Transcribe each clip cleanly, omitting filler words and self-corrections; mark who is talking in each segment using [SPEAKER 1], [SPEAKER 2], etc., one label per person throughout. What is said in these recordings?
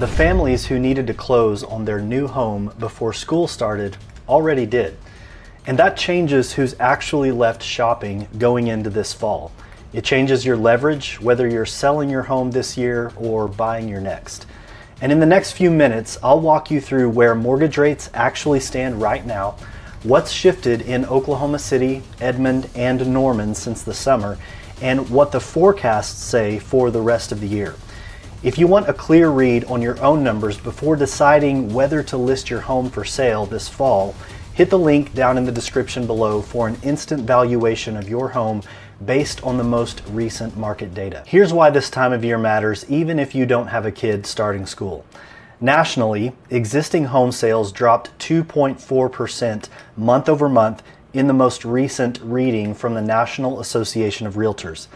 [SPEAKER 1] The families who needed to close on their new home before school started already did. And that changes who's actually left shopping going into this fall. It changes your leverage, whether you're selling your home this year or buying your next. And in the next few minutes, I'll walk you through where mortgage rates actually stand right now, what's shifted in Oklahoma City, Edmond, and Norman since the summer, and what the forecasts say for the rest of the year. If you want a clear read on your own numbers before deciding whether to list your home for sale this fall, hit the link down in the description below for an instant valuation of your home based on the most recent market data. Here's why this time of year matters even if you don't have a kid starting school. Nationally, existing home sales dropped 2.4% month over month in the most recent reading from the National Association of Realtors.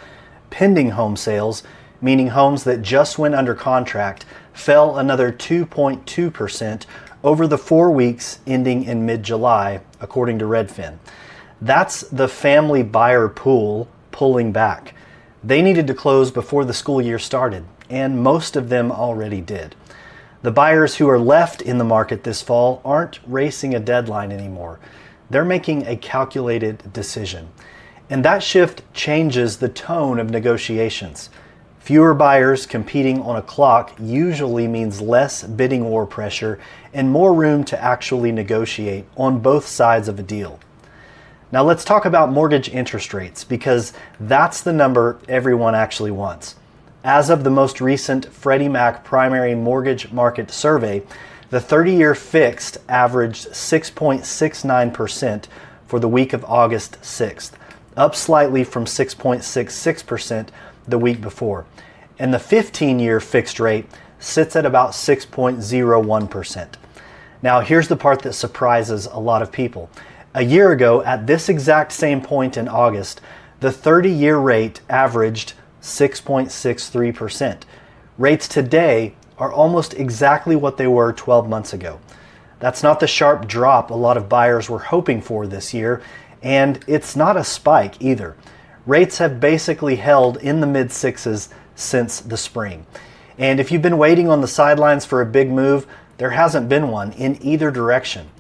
[SPEAKER 1] Pending home sales, meaning homes that just went under contract, fell another 2.2% over the 4 weeks ending in mid-July, according to Redfin. That's the family buyer pool pulling back. They needed to close before the school year started, and most of them already did. The buyers who are left in the market this fall aren't racing a deadline anymore. They're making a calculated decision. And that shift changes the tone of negotiations. Fewer buyers competing on a clock usually means less bidding war pressure and more room to actually negotiate on both sides of a deal. Now let's talk about mortgage interest rates, because that's the number everyone actually wants. As of the most recent Freddie Mac primary mortgage market survey, the 30-year fixed averaged 6.69% for the week of August 6th, up slightly from 6.66% the week before. And the 15-year fixed rate sits at about 6.01%. Now here's the part that surprises a lot of people. A year ago, at this exact same point in August, the 30-year rate averaged 6.63%. Rates today are almost exactly what they were 12 months ago. That's not the sharp drop a lot of buyers were hoping for this year, and it's not a spike either. Rates have basically held in the mid-sixes since the spring. And if you've been waiting on the sidelines for a big move, there hasn't been one in either direction.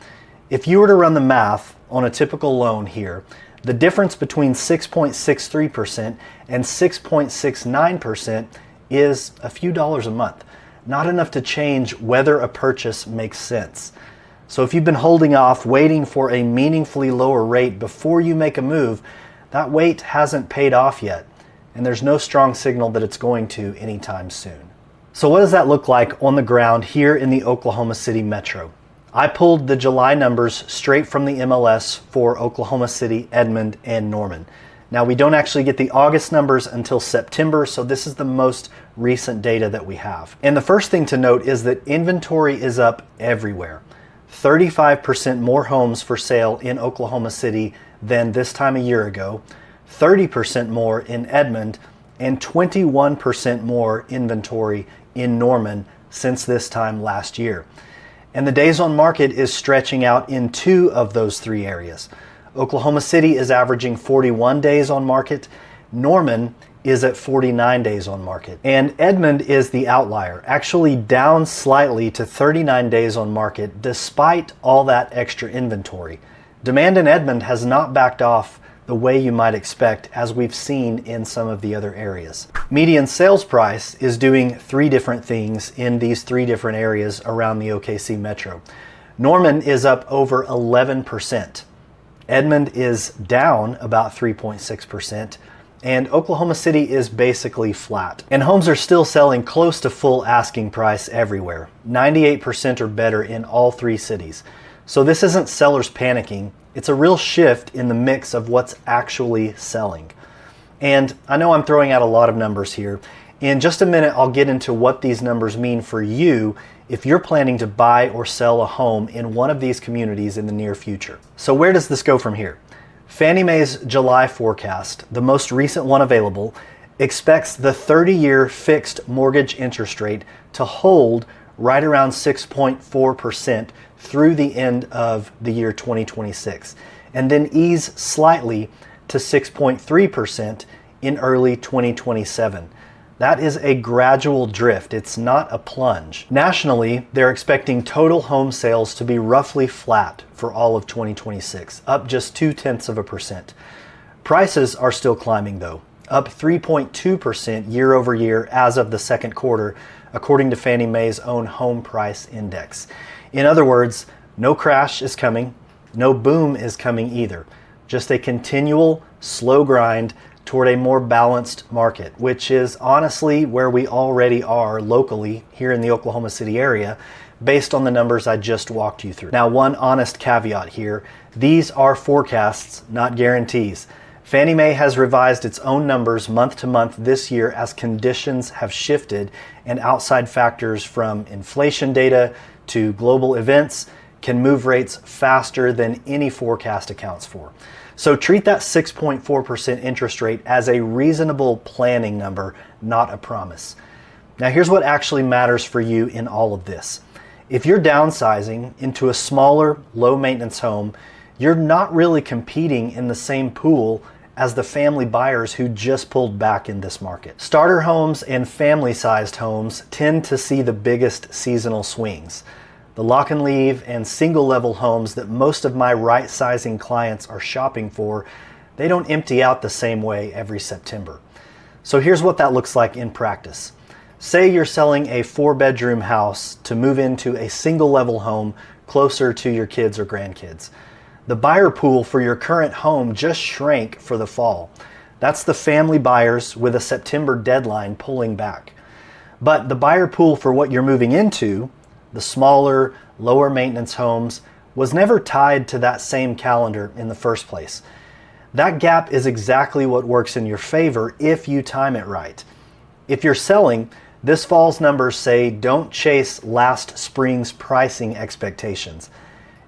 [SPEAKER 1] If you were to run the math on a typical loan here, the difference between 6.63% and 6.69% is a few dollars a month. Not enough to change whether a purchase makes sense. So if you've been holding off, waiting for a meaningfully lower rate before you make a move, that wait hasn't paid off yet, and there's no strong signal that it's going to anytime soon. So what does that look like on the ground here in the Oklahoma City metro? I pulled the July numbers straight from the MLS for Oklahoma City, Edmond, and Norman. Now we don't actually get the August numbers until September, so this is the most recent data that we have. And the first thing to note is that inventory is up everywhere. 35% more homes for sale in Oklahoma City than this time a year ago, 30% more in Edmond, and 21% more inventory in Norman since this time last year. And the days on market is stretching out in 2 of those 3 areas. Oklahoma City is averaging 41 days on market. Norman is at 49 days on market. And Edmond is the outlier, actually down slightly to 39 days on market despite all that extra inventory. Demand in Edmond has not backed off the way you might expect, as we've seen in some of the other areas. Median sales price is doing 3 different things in these 3 different areas around the OKC metro. Norman is up over 11%. Edmond is down about 3.6%. And Oklahoma City is basically flat. And homes are still selling close to full asking price everywhere, 98% or better in all 3 cities. So this isn't sellers panicking. It's a real shift in the mix of what's actually selling. And I know I'm throwing out a lot of numbers here. In just a minute, I'll get into what these numbers mean for you if you're planning to buy or sell a home in one of these communities in the near future. So where does this go from here? Fannie Mae's July forecast, the most recent one available, expects the 30-year fixed mortgage interest rate to hold right around 6.4% through the end of the year 2026, and then ease slightly to 6.3% in early 2027. That is a gradual drift. It's not a plunge. Nationally, they're expecting total home sales to be roughly flat for all of 2026, up just 0.2%. Prices are still climbing though, up 3.2% year over year as of the second quarter, according to Fannie Mae's own home price index. In other words, no crash is coming, no boom is coming either. Just a continual, slow grind toward a more balanced market, which is honestly where we already are locally here in the Oklahoma City area, based on the numbers I just walked you through. Now, one honest caveat here, these are forecasts, not guarantees. Fannie Mae has revised its own numbers month to month this year as conditions have shifted and outside factors from inflation data to global events can move rates faster than any forecast accounts for. So treat that 6.4% interest rate as a reasonable planning number, not a promise. Now here's what actually matters for you in all of this. If you're downsizing into a smaller, low maintenance home, you're not really competing in the same pool as the family buyers who just pulled back in this market. Starter homes and family-sized homes tend to see the biggest seasonal swings. The lock and leave and single level homes that most of my right sizing clients are shopping for, they don't empty out the same way every September. So here's what that looks like in practice. Say you're selling a 4-bedroom house to move into a single level home closer to your kids or grandkids. The buyer pool for your current home just shrank for the fall. That's the family buyers with a September deadline pulling back. But the buyer pool for what you're moving into, the smaller, lower maintenance homes, was never tied to that same calendar in the first place. That gap is exactly what works in your favor if you time it right. If you're selling, this fall's numbers say don't chase last spring's pricing expectations.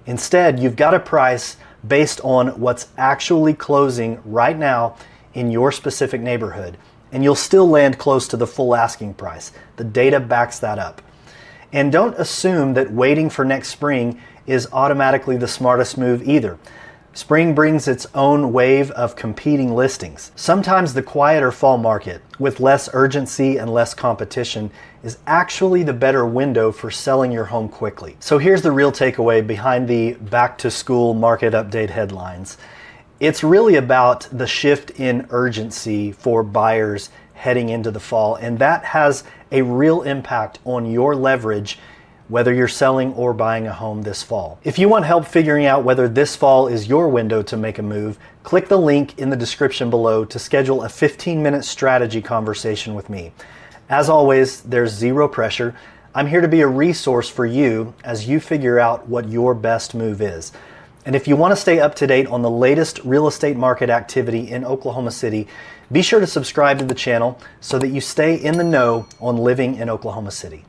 [SPEAKER 1] Instead, you've got a price based on what's actually closing right now in your specific neighborhood, and you'll still land close to the full asking price. The data backs that up. And don't assume that waiting for next spring is automatically the smartest move either. Spring brings its own wave of competing listings. Sometimes the quieter fall market, with less urgency and less competition, is actually the better window for selling your home quickly. So here's the real takeaway behind the back to school market update headlines. It's really about the shift in urgency for buyers heading into the fall, and that has a real impact on your leverage whether you're selling or buying a home this fall. If you want help figuring out whether this fall is your window to make a move, click the link in the description below to schedule a 15-minute strategy conversation with me. As always, there's zero pressure. I'm here to be a resource for you as you figure out what your best move is. And if you want to stay up to date on the latest real estate market activity in Oklahoma City, be sure to subscribe to the channel so that you stay in the know on living in Oklahoma City.